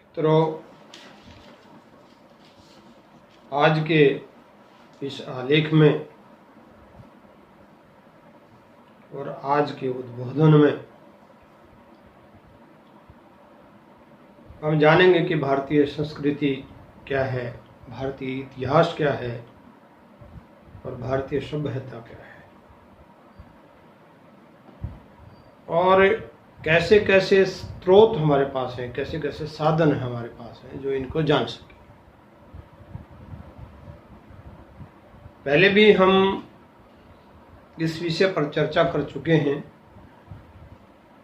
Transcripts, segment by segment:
मित्रों, आज के इस आलेख में और आज के उद्बोधन में हम जानेंगे कि भारतीय संस्कृति क्या है, भारतीय इतिहास क्या है और भारतीय सभ्यता क्या है, और कैसे कैसे स्रोत हमारे पास हैं, कैसे कैसे साधन हमारे पास हैं जो इनको जान सके। पहले भी हम इस विषय पर चर्चा कर चुके हैं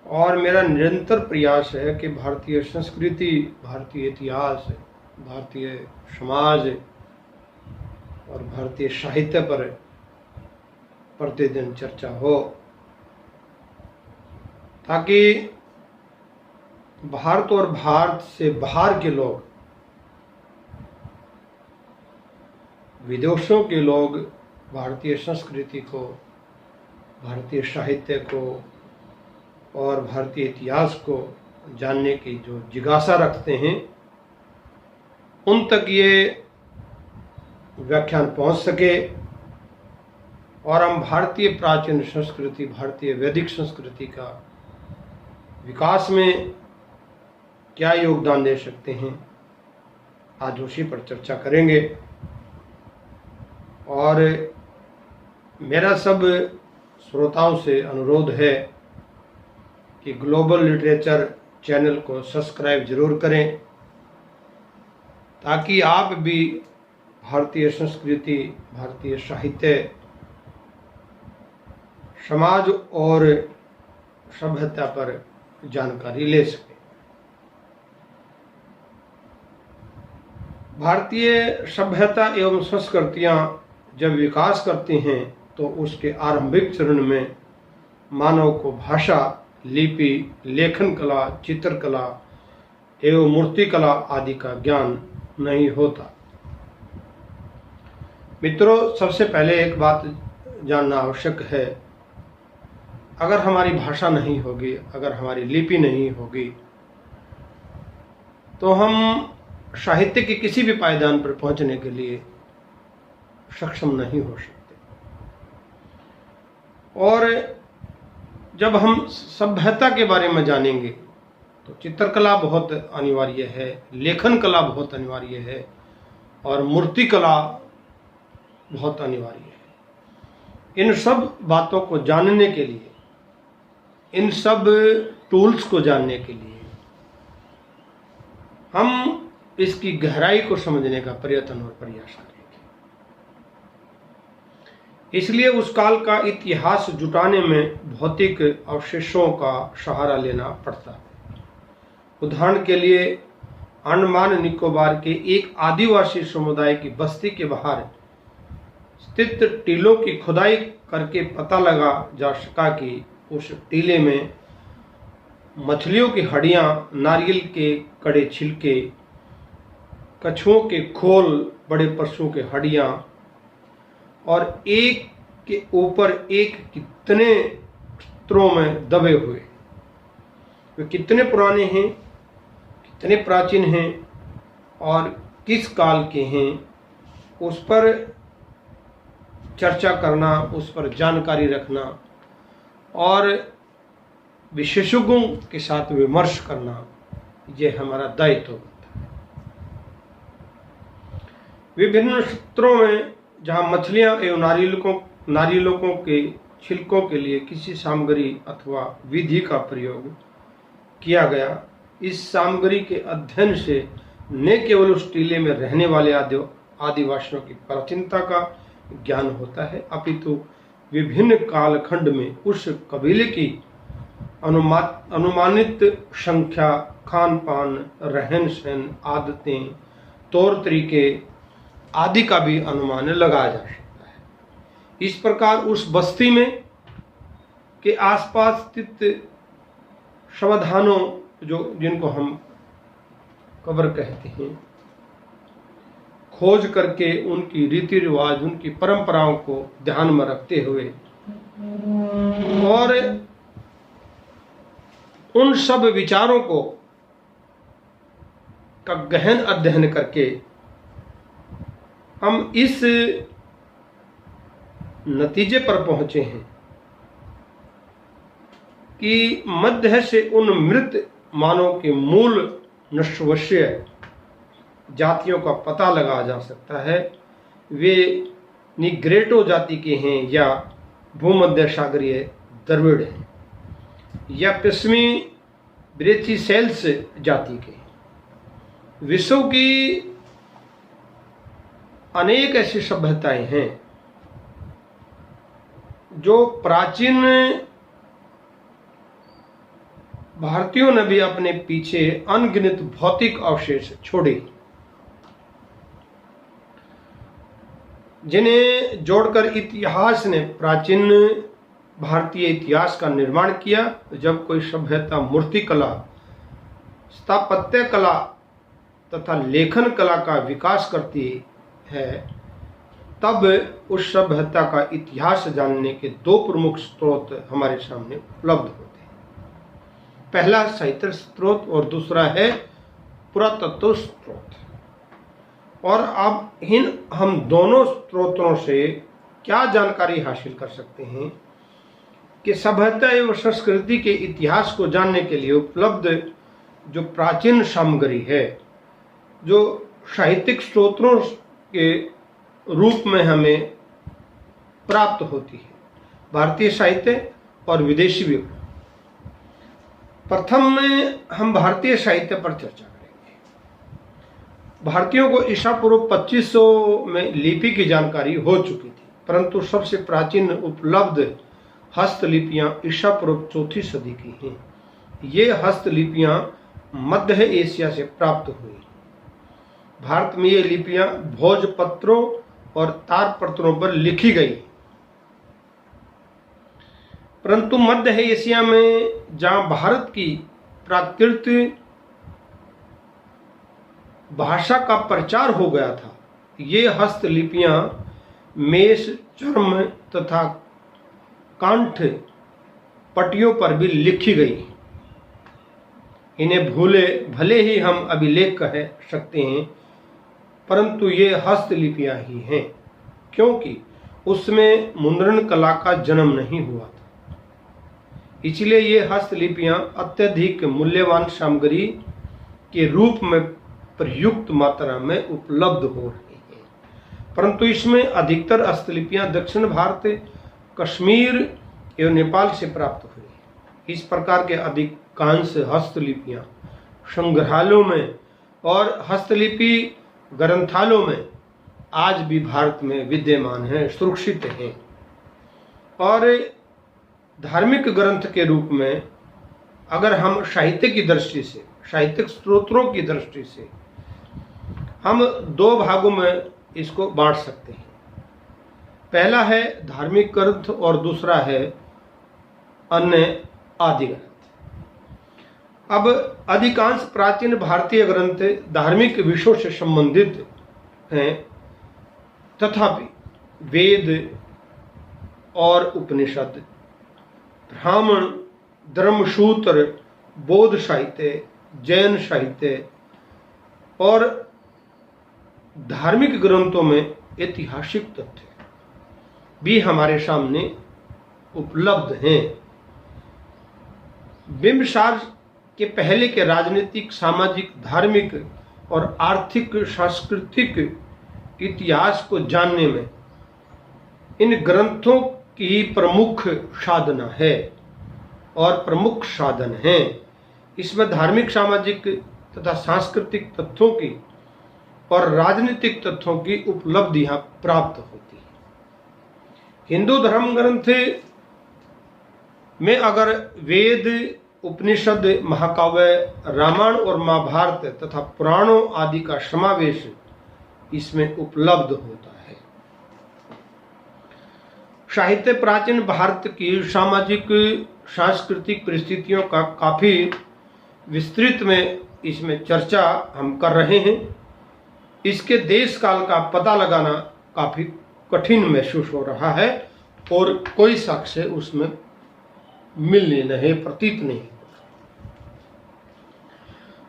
और मेरा निरंतर प्रयास है कि भारतीय संस्कृति, भारतीय इतिहास, भारतीय समाज और भारतीय साहित्य पर प्रतिदिन चर्चा हो, ताकि भारत और भारत से बाहर के लोग, विदेशों के लोग भारतीय संस्कृति को, भारतीय साहित्य को और भारतीय इतिहास को जानने की जो जिज्ञासा रखते हैं, उन तक ये व्याख्यान पहुंच सके और हम भारतीय प्राचीन संस्कृति, भारतीय वैदिक संस्कृति का विकास में क्या योगदान दे सकते हैं, आज उसी पर चर्चा करेंगे। और मेरा सब श्रोताओं से अनुरोध है कि ग्लोबल लिटरेचर चैनल को सब्सक्राइब जरूर करें, ताकि आप भी भारतीय संस्कृति, भारतीय साहित्य, समाज और सभ्यता पर जानकारी ले सकें। भारतीय सभ्यता एवं संस्कृतियां जब विकास करती हैं तो उसके आरंभिक चरण में मानव को भाषा, लिपि, लेखन कला, चित्रकला एवं मूर्तिकला आदि का ज्ञान नहीं होता। मित्रों, सबसे पहले एक बात जानना आवश्यक है, अगर हमारी भाषा नहीं होगी, अगर हमारी लिपि नहीं होगी, तो हम साहित्य के किसी भी पायदान पर पहुंचने के लिए सक्षम नहीं हो सकते। और जब हम सभ्यता के बारे में जानेंगे तो चित्रकला बहुत अनिवार्य है, लेखन कला बहुत अनिवार्य है और मूर्तिकला बहुत अनिवार्य है। इन सब बातों को जानने के लिए, इन सब टूल्स को जानने के लिए हम इसकी गहराई को समझने का प्रयत्न और प्रयास करेंगे। इसलिए उस काल का इतिहास जुटाने में भौतिक अवशेषों का सहारा लेना पड़ता है। उदाहरण के लिए, अंडमान निकोबार के एक आदिवासी समुदाय की बस्ती के बाहर स्थित टीलों की खुदाई करके पता लगा जा सका कि उस टीले में मछलियों की हड्डियां, नारियल के कड़े छिलके, कछुओं के खोल, बड़े पशुओं के हड्डियां और एक के ऊपर एक कितने स्तरों में दबे हुए, वे कितने पुराने हैं, कितने प्राचीन हैं और किस काल के हैं, उस पर चर्चा करना, उस पर जानकारी रखना और विशेषज्ञों के साथ विमर्श करना, यह हमारा दायित्व होता है। विभिन्न क्षेत्रों में जहां मछलियां एवं नारियलों के छिलकों के लिए किसी सामग्री अथवा विधि का प्रयोग किया गया, इस सामग्री के अध्ययन से न केवल उस टीले में रहने वाले आदिवासियों की प्राचीनता का ज्ञान होता है, अपितु विभिन्न कालखंड में उस कबीले की अनुमानित संख्या, खान पान, रहन सहन, आदतें, तौर तरीके आदि का भी अनुमान लगाया जा सकता है। इस प्रकार उस बस्ती में के आसपास स्थित समाधानों, जिनको हम कब्र कहते हैं, खोज करके उनकी रीति रिवाज, उनकी परंपराओं को ध्यान में रखते हुए और उन सब विचारों को का गहन अध्ययन करके हम इस नतीजे पर पहुंचे हैं कि मध्य से उन मृत मानव के मूल नश्वश्य जातियों का पता लगा जा सकता है। वे निग्रेटो जाति के हैं या भूमध्य सागरीय द्रविड़ हैं या पश्चिमी ब्रेथिसेल्स जाति के। विश्व की अनेक ऐसी सभ्यताएं हैं जो प्राचीन भारतीयों ने भी अपने पीछे अनगिनत भौतिक अवशेष छोड़े, जिन्हें जोड़कर इतिहास ने प्राचीन भारतीय इतिहास का निर्माण किया। जब कोई सभ्यता मूर्ति कला, स्थापत्य कला तथा लेखन कला का विकास करती है, तब उस सभ्यता का इतिहास जानने के दो प्रमुख स्रोत हमारे सामने उपलब्ध होते हैं। पहला साहित्य स्रोत और दूसरा है पुरातत्व स्रोत। और अब हम दोनों स्रोतों से क्या जानकारी हासिल कर सकते हैं कि सभ्यता एवं संस्कृति के इतिहास को जानने के लिए उपलब्ध जो प्राचीन सामग्री है, जो साहित्यिक स्रोतों के रूप में हमें प्राप्त होती है, भारतीय साहित्य और विदेशी विवरण। प्रथम में हम भारतीय साहित्य पर चर्चा करेंगे। भारतीयों को ईसा पूर्व 2500 में लिपि की जानकारी हो चुकी थी, परंतु सबसे प्राचीन उपलब्ध हस्तलिपियां ईसा पूर्व 4वीं सदी की हैं। ये हस्तलिपियां मध्य एशिया से प्राप्त हुई। भारत में ये लिपियां भोजपत्रों और तारपत्रों पर लिखी गई, परंतु मध्य एशिया में जहां भारत की प्राकृत भाषा का प्रचार हो गया था, ये हस्तलिपियां मेष, चर्म तथा कांठ पट्टियों पर भी लिखी गई। इन्हें भले ही हम अभिलेख कह सकते हैं, परंतु ये हस्तलिपियां ही हैं, क्योंकि उसमें मुद्रण कला का जन्म नहीं हुआ था। इसलिए ये हस्तलिपियां अत्यधिक मूल्यवान सामग्री के रूप में प्रयुक्त मात्रा में उपलब्ध हो रही हैं। परंतु इसमें अधिकतर हस्तलिपियां दक्षिण भारत, कश्मीर एवं नेपाल से प्राप्त हुई। इस प्रकार के अधिकांश हस्तलिपियां संग्रहालयों में और हस्तलिपि ग्रंथालयों में आज भी भारत में विद्यमान हैं, सुरक्षित हैं। और धार्मिक ग्रंथ के रूप में अगर हम साहित्य की दृष्टि से, साहित्यिक स्रोतों की दृष्टि से, हम दो भागों में इसको बांट सकते हैं। पहला है धार्मिक ग्रंथ और दूसरा है अन्य आदि ग्रंथ। अब अधिकांश प्राचीन भारतीय ग्रंथ धार्मिक विषयों से संबंधित हैं, तथापि वेद और उपनिषद, ब्राह्मण, धर्मसूत्र, बौद्ध साहित्य, जैन साहित्य और धार्मिक ग्रंथों में ऐतिहासिक तथ्य भी हमारे सामने उपलब्ध हैं। बिंबिसार के पहले के राजनीतिक, सामाजिक, धार्मिक और आर्थिक सांस्कृतिक इतिहास को जानने में इन ग्रंथों की प्रमुख साधना है और प्रमुख साधन है। इसमें धार्मिक, सामाजिक तथा सांस्कृतिक तथ्यों की और राजनीतिक तथ्यों की उपलब्धियां प्राप्त होती है। हिंदू धर्म ग्रंथ में अगर वेद, उपनिषद, महाकाव्य, रामायण और महाभारत तथा पुराणों आदि का समावेश इसमें उपलब्ध होता है। साहित्य प्राचीन भारत की सामाजिक सांस्कृतिक परिस्थितियों का काफी विस्तृत में इसमें चर्चा हम कर रहे हैं। इसके देश काल का पता लगाना काफी कठिन महसूस हो रहा है और कोई साक्ष्य उसमें मिलने नहीं, प्रतीत नहीं।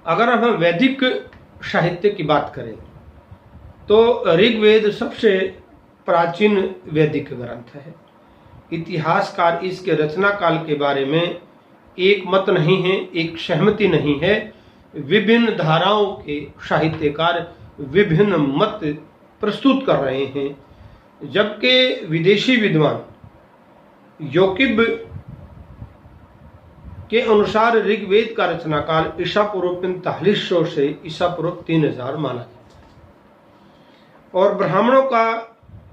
अगर हम वैदिक साहित्य की बात करें तो ऋग्वेद सबसे प्राचीन वैदिक ग्रंथ है। इतिहासकार इसके रचना काल के बारे में एक मत नहीं है, एक सहमति नहीं है। विभिन्न धाराओं के साहित्यकार विभिन्न मत प्रस्तुत कर रहे हैं, जबकि विदेशी विद्वान योकिब के अनुसार ऋग्वेद का रचना काल ईसा पूर्व 4500 से ईसा पूर्व 3000 माना जाता है और ब्राह्मणों का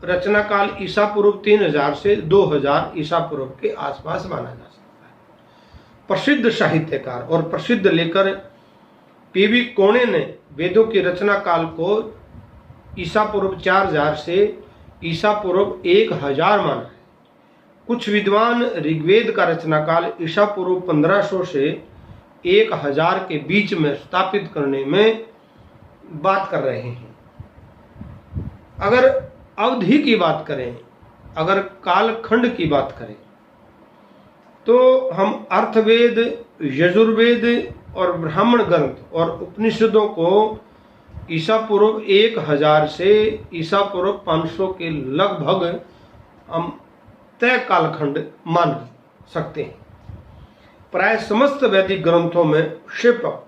रचना काल ईसा पूर्व 3000 से 2000 ईसा पूर्व के आसपास माना जा सकता है। प्रसिद्ध साहित्यकार और प्रसिद्ध लेखक पीवी कोणे ने वेदों की रचना काल को ईसा पूर्व 4000 से ईसा पूर्व 1000 माना है। कुछ विद्वान ऋग्वेद का रचना काल ईसा पूर्व 1500 से 1000 के बीच में स्थापित करने में बात कर रहे हैं। अगर अवधि की बात करें, अगर कालखंड की बात करें, तो हम अर्थवेद, यजुर्वेद और ब्राह्मण ग्रंथ और उपनिषदों को ईसा पूर्व 1000 से ईसा पूर्व 500 के लगभग हम तय कालखंड मान सकते हैं। प्राय समस्त वैदिक ग्रंथों में क्षेपक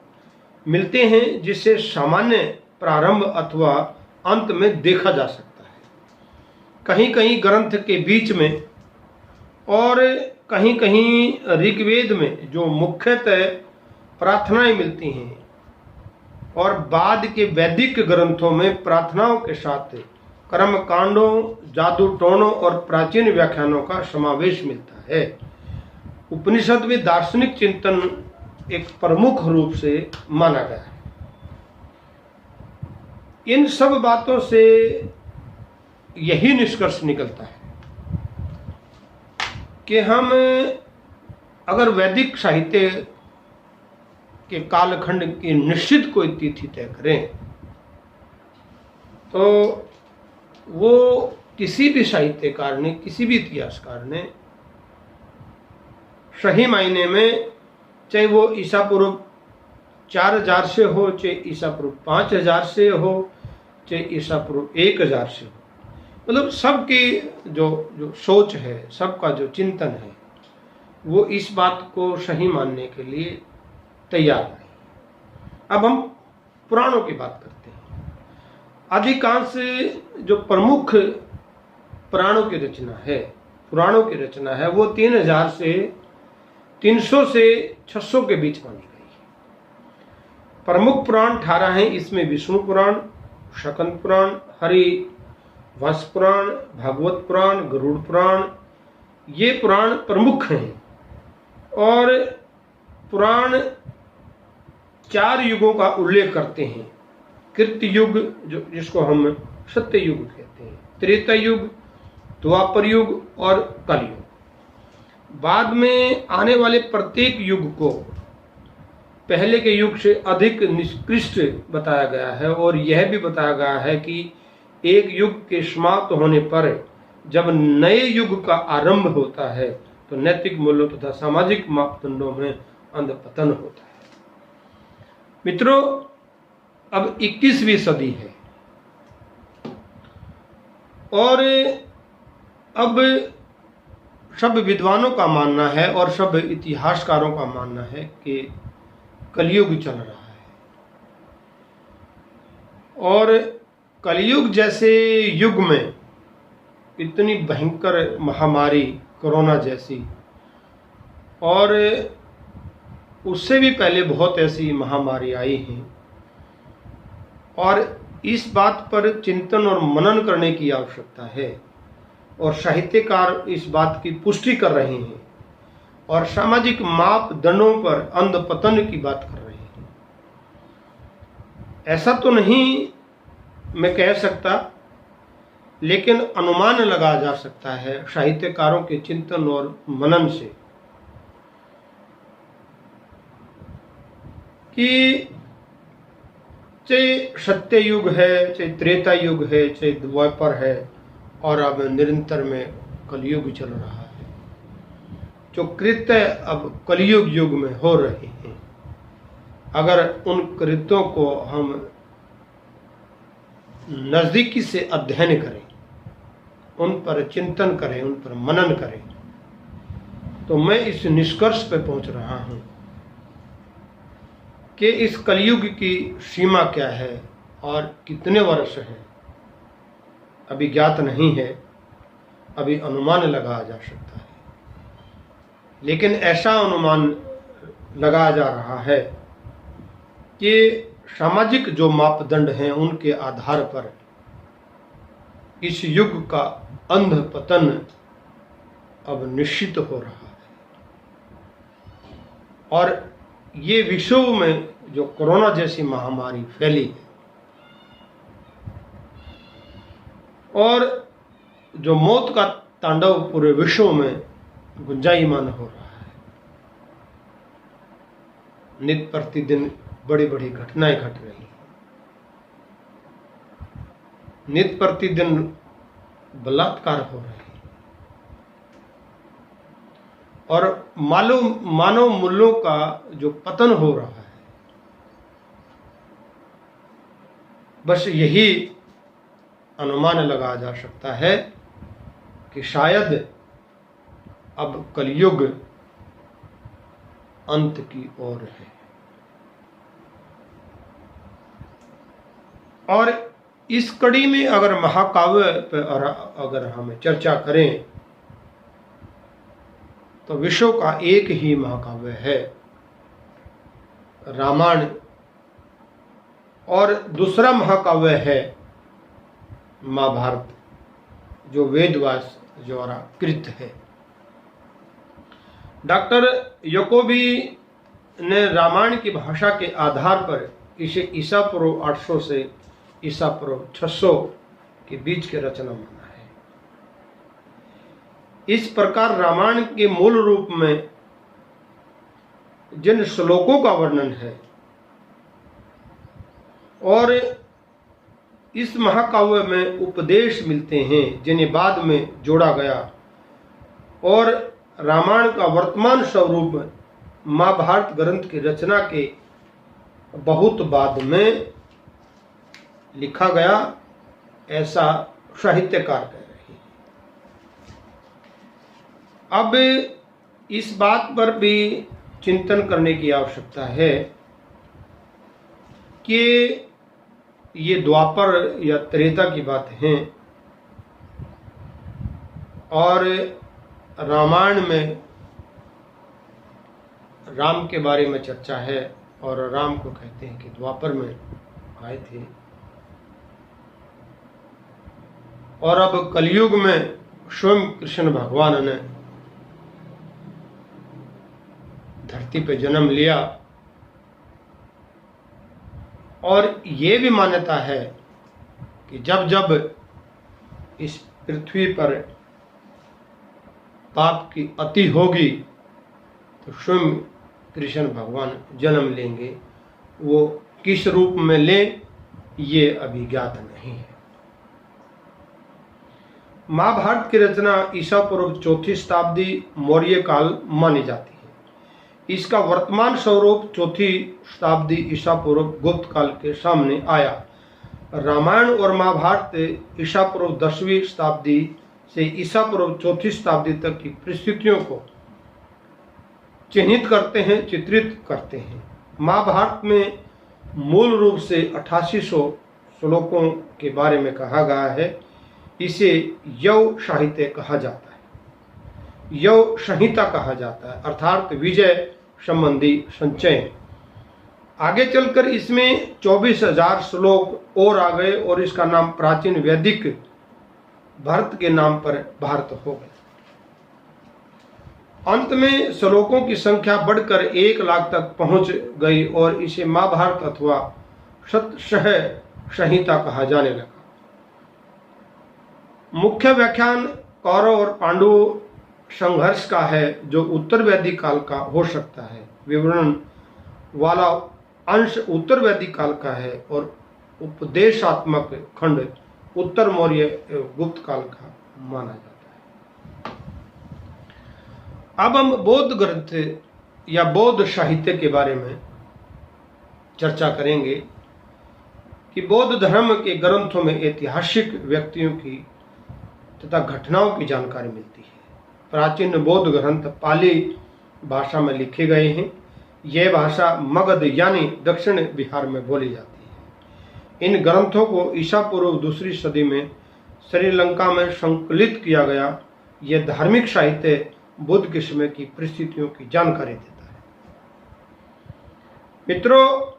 मिलते हैं, जिसे सामान्य प्रारंभ अथवा अंत में देखा जा सकता है। कहीं कहीं ग्रंथ के बीच में और कहीं कहीं ऋग्वेद में जो मुख्यतः प्रार्थनाएं मिलती हैं और बाद के वैदिक ग्रंथों में प्रार्थनाओं के साथ कर्म कांडों, जादू टोनों और प्राचीन व्याख्यानों का समावेश मिलता है। उपनिषद में दार्शनिक चिंतन एक प्रमुख रूप से माना गया है। इन सब बातों से यही निष्कर्ष निकलता है कि हम अगर वैदिक साहित्य के कालखंड की निश्चित कोई तिथि तय करें तो वो किसी भी साहित्यकार ने, किसी भी इतिहासकार ने सही मायने में, चाहे वो ईसा पूर्व 4000 से हो, चाहे ईसा पूर्व 5000 से हो, चाहे ईसा पूर्व 1000 से हो, मतलब सबकी जो सोच है, सबका जो चिंतन है, वो इस बात को सही मानने के लिए तैयार नहीं। अब हम पुराणों की बात करते हैं। अधिकांश जो प्रमुख पुराणों की रचना है वो 3000 से 300 से 600 के बीच मानी गई है। प्रमुख पुराण 18 हैं। इसमें विष्णु पुराण, शकंद पुराण, हरिवंश पुराण, भागवत पुराण, गरुड़ पुराण, ये पुराण प्रमुख हैं। और पुराण 4 युगों का उल्लेख करते हैं। कृत्य युग, जो जिसको हम सत्य युग कहते हैं, त्रेता युग, द्वापर युग और कलयुग। बाद में आने वाले प्रत्येक युग को पहले के युग से अधिक निकृष्ट बताया गया है और यह भी बताया गया है कि एक युग के समाप्त होने पर जब नए युग का आरंभ होता है तो नैतिक मूल्यों तथा सामाजिक मापदंडों में अंधपतन होता है। मित्रों, अब 21वीं सदी है और अब सब विद्वानों का मानना है और सब इतिहासकारों का मानना है कि कलयुग चल रहा है और कलयुग जैसे युग में इतनी भयंकर महामारी कोरोना जैसी और उससे भी पहले बहुत ऐसी महामारी आई हैं और इस बात पर चिंतन और मनन करने की आवश्यकता है और साहित्यकार इस बात की पुष्टि कर रहे हैं और सामाजिक मापदंडों पर अंधपतन की बात कर रहे हैं। ऐसा तो नहीं मैं कह सकता, लेकिन अनुमान लगाया जा सकता है साहित्यकारों के चिंतन और मनन से कि चाहे सत्य युग है, चाहे त्रेता युग है, चाहे द्वापर है और अब निरंतर में कलयुग चल रहा है। जो कृत्य अब कलयुग युग में हो रहे हैं, अगर उन कृत्यों को हम नज़दीकी से अध्ययन करें, उन पर चिंतन करें, उन पर मनन करें, तो मैं इस निष्कर्ष पर पहुंच रहा हूं कि इस कलयुग की सीमा क्या है और कितने वर्ष हैं अभी ज्ञात नहीं है, अभी अनुमान लगाया जा सकता है। लेकिन ऐसा अनुमान लगाया जा रहा है कि सामाजिक जो मापदंड हैं उनके आधार पर इस युग का अंध पतन अब निश्चित हो रहा है। और ये विश्व में जो कोरोना जैसी महामारी फैली है और जो मौत का तांडव पूरे विश्व में गुंजायमान हो रहा है, नित्य प्रतिदिन बड़ी बड़ी घटनाएं घट रही हैं, नित्य प्रतिदिन बलात्कार हो रहे हैं और मानव मूल्यों का जो पतन हो रहा है, बस यही अनुमान लगाया जा सकता है कि शायद अब कलयुग अंत की ओर है। और इस कड़ी में अगर महाकाव्य पर अगर हम चर्चा करें तो विश्व का एक ही महाकाव्य है रामायण, और दूसरा महाकाव्य है महाभारत, जो वेदव्यास द्वारा कृत है। डॉक्टर याकोबी ने रामायण की भाषा के आधार पर इसे ईसा पूर्व 800 से ईसा पूर्व 600 के बीच की रचना माना है। इस प्रकार रामायण के मूल रूप में जिन श्लोकों का वर्णन है और इस महाकाव्य में उपदेश मिलते हैं जिन्हें बाद में जोड़ा गया, और रामायण का वर्तमान स्वरूप महाभारत ग्रंथ की रचना के बहुत बाद में लिखा गया, ऐसा साहित्यकार कह रहे हैं। अब इस बात पर भी चिंतन करने की आवश्यकता है कि ये द्वापर या त्रेता की बात है और रामायण में राम के बारे में चर्चा है और राम को कहते हैं कि द्वापर में आए थे, और अब कलयुग में स्वयं कृष्ण भगवान ने धरती पे जन्म लिया। और ये भी मान्यता है कि जब जब इस पृथ्वी पर पाप की अति होगी तो स्वयं कृष्ण भगवान जन्म लेंगे। वो किस रूप में लें ये अभी ज्ञात नहीं है। महाभारत की रचना ईसा पूर्व 4वीं शताब्दी मौर्य काल मानी जाती है। इसका वर्तमान स्वरूप 4वीं शताब्दी ईसा पूर्व गुप्त काल के सामने आया। रामायण और महाभारत ईसा पूर्व 10वीं शताब्दी से ईसा पूर्व 4वीं शताब्दी तक की परिस्थितियों को चिन्हित करते हैं, चित्रित करते हैं। महाभारत में मूल रूप से 8800 श्लोकों के बारे में कहा गया है। इसे यव साहित्य कहा जाता है, यव संहिता कहा जाता है, अर्थात विजय संबंधी संचय। आगे चलकर इसमें 24,000 श्लोक और आ गए और इसका नाम प्राचीन वैदिक भारत के नाम पर भारत हो गया। अंत में श्लोकों की संख्या बढ़कर 1 लाख तक पहुंच गई और इसे महाभारत अथवा शतशः संहिता कहा जाने लगा। मुख्य व्याख्यान कौरव और पांडव संघर्ष का है, जो उत्तर वैदिक काल का हो सकता है। विवरण वाला अंश उत्तर वैदिक काल का है और उपदेशात्मक खंड उत्तर मौर्य गुप्त काल का माना जाता है। अब हम बौद्ध ग्रंथ या बौद्ध साहित्य के बारे में चर्चा करेंगे कि बौद्ध धर्म के ग्रंथों में ऐतिहासिक व्यक्तियों की तथा घटनाओं की जानकारी मिलती है। प्राचीन बौद्ध ग्रंथ पाली भाषा में लिखे गए हैं। यह भाषा मगध यानी दक्षिण बिहार में बोली जाती है। इन ग्रंथों को ईसा पूर्व 2री सदी में श्रीलंका में संकलित किया गया। यह धार्मिक साहित्य बुद्ध के समय की परिस्थितियों की जानकारी देता है। मित्रों,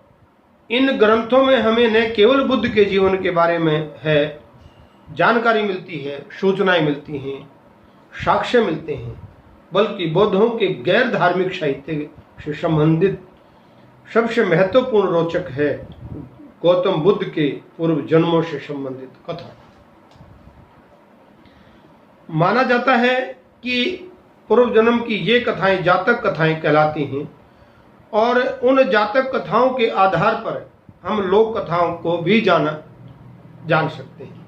इन ग्रंथों में हमें न केवल बुद्ध के जीवन के बारे में है जानकारी मिलती है, सूचनाएं मिलती हैं, साक्ष्य मिलते हैं, बल्कि बौद्धों के गैर धार्मिक साहित्य से संबंधित सबसे महत्वपूर्ण रोचक है गौतम बुद्ध के पूर्व जन्मों से संबंधित कथा। माना जाता है कि पूर्व जन्म की ये कथाएं जातक कथाएं कहलाती हैं और उन जातक कथाओं के आधार पर हम लोक कथाओं को भी जान सकते हैं।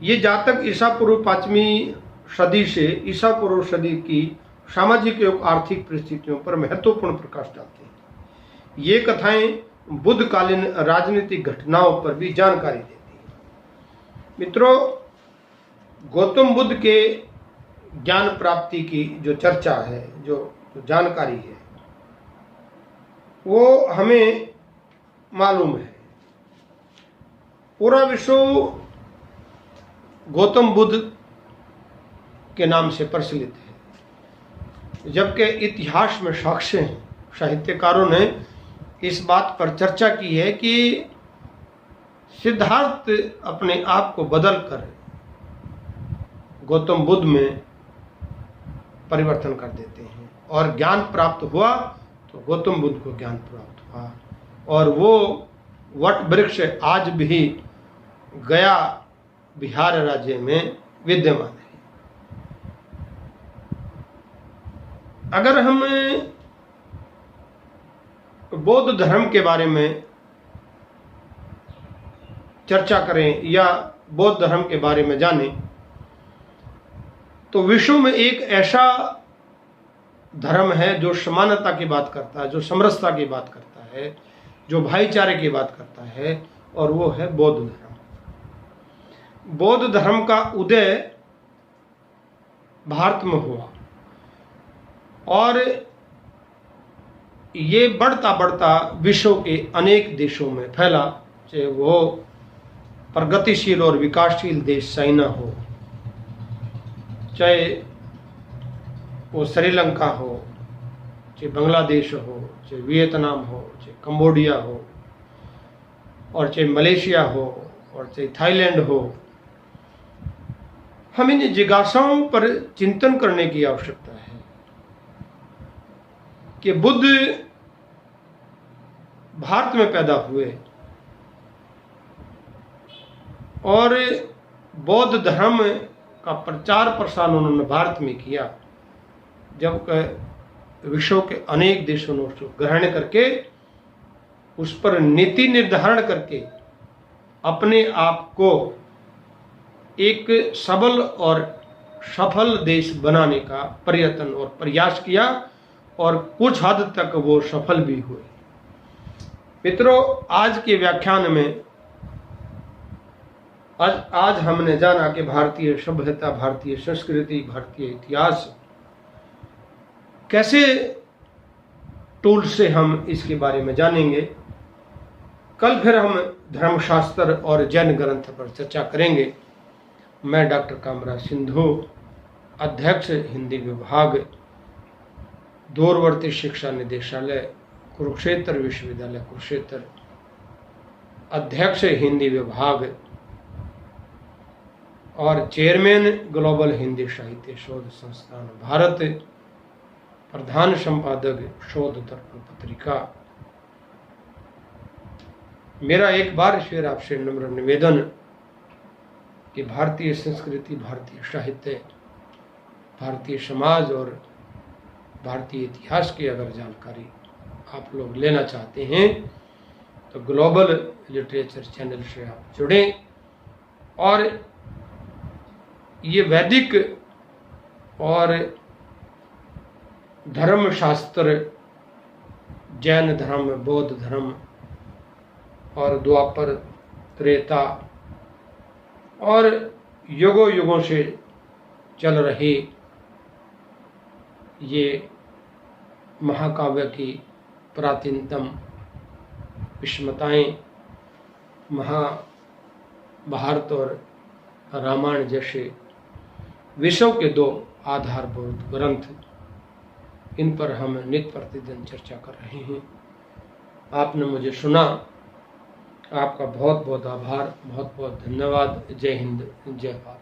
ये जातक ईसा पूर्व 5वीं सदी से ईसा पूर्व सदी की सामाजिक एवं आर्थिक परिस्थितियों पर महत्वपूर्ण प्रकाश डालते हैं। ये कथाएं बुद्धकालीन राजनीतिक घटनाओं पर भी जानकारी देती हैं। मित्रों, गौतम बुद्ध के ज्ञान प्राप्ति की जो चर्चा है, जो जानकारी है, वो हमें मालूम है। पूरा विश्व गौतम बुद्ध के नाम से प्रचलित है, जबकि इतिहास में साक्ष्य हैं। साहित्यकारों ने इस बात पर चर्चा की है कि सिद्धार्थ अपने आप को बदलकर गौतम बुद्ध में परिवर्तन कर देते हैं और ज्ञान प्राप्त हुआ तो गौतम बुद्ध को ज्ञान प्राप्त हुआ और वो वट वृक्ष आज भी गया बिहार राज्य में विद्यमान है। अगर हम बौद्ध धर्म के बारे में चर्चा करें या बौद्ध धर्म के बारे में जानें तो विश्व में एक ऐसा धर्म है जो समानता की बात करता है, जो समरसता की बात करता है, जो भाईचारे की बात करता है, और वो है बौद्ध धर्म। बौद्ध धर्म का उदय भारत में हुआ और ये बढ़ता बढ़ता विश्व के अनेक देशों में फैला, चाहे वो प्रगतिशील और विकासशील देश चाइना हो, चाहे वो श्रीलंका हो, चाहे बांग्लादेश हो, चाहे वियतनाम हो, चाहे कंबोडिया हो, और चाहे मलेशिया हो, और चाहे थाईलैंड हो। हम इन जिज्ञासाओं पर चिंतन करने की आवश्यकता है कि बुद्ध भारत में पैदा हुए और बौद्ध धर्म का प्रचार प्रसार उन्होंने भारत में किया, जब विश्व के अनेक देशों ने उसको ग्रहण करके उस पर नीति निर्धारण करके अपने आप को एक सबल और सफल देश बनाने का प्रयत्न और प्रयास किया और कुछ हद तक वो सफल भी हुए। मित्रों, आज के व्याख्यान में आज हमने जाना कि भारतीय सभ्यता, भारतीय संस्कृति, भारतीय इतिहास कैसे टूल से हम इसके बारे में जानेंगे। कल फिर हम धर्मशास्त्र और जैन ग्रंथ पर चर्चा करेंगे। मैं डॉक्टर कामराज सिंधु, अध्यक्ष हिंदी विभाग, दूरवर्ती शिक्षा निदेशालय, कुरुक्षेत्र विश्वविद्यालय कुरुक्षेत्र, अध्यक्ष हिंदी विभाग और चेयरमैन ग्लोबल हिंदी साहित्य शोध संस्थान भारत, प्रधान संपादक शोध दर्पण पत्रिका। मेरा एक बार फिर आपसे नम्र निवेदन कि भारतीय संस्कृति, भारतीय साहित्य, भारतीय समाज और भारतीय इतिहास की अगर जानकारी आप लोग लेना चाहते हैं तो ग्लोबल लिटरेचर चैनल से आप जुड़ें और ये वैदिक और धर्मशास्त्र, जैन धर्म, बौद्ध धर्म और द्वापर त्रेता और युगों युगों से चल रहे ये महाकाव्य की प्राचीनतम विस्मताएं महाभारत और रामायण जैसे विश्व के दो आधारभूत ग्रंथ, इन पर हम नित्य प्रतिदिन चर्चा कर रहे हैं। आपने मुझे सुना, आपका बहुत बहुत आभार, बहुत बहुत धन्यवाद। जय हिंद, जय भारत।